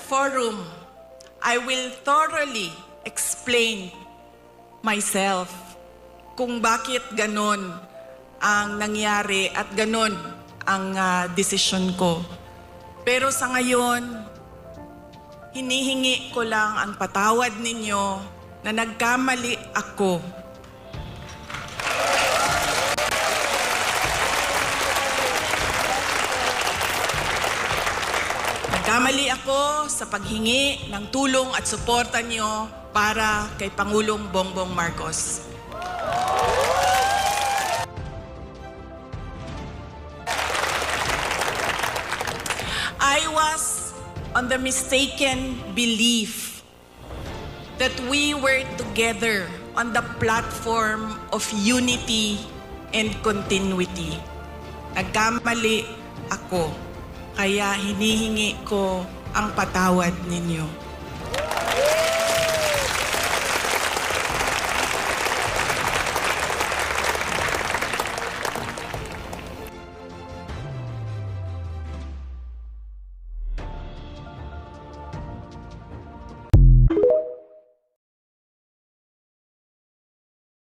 forum, I will thoroughly explain myself kung bakit ganon ang nangyari at ganon ang desisyon ko. Pero sa ngayon, hinihingi ko lang ang patawad ninyo na nagkamali ako. Nagkamali ako sa paghingi ng tulong at suporta niyo para kay Pangulong Bongbong Marcos. I was on the mistaken belief that we were together on the platform of unity and continuity. Nagkamali ako. Kaya hinihingi ko ang patawad ninyo.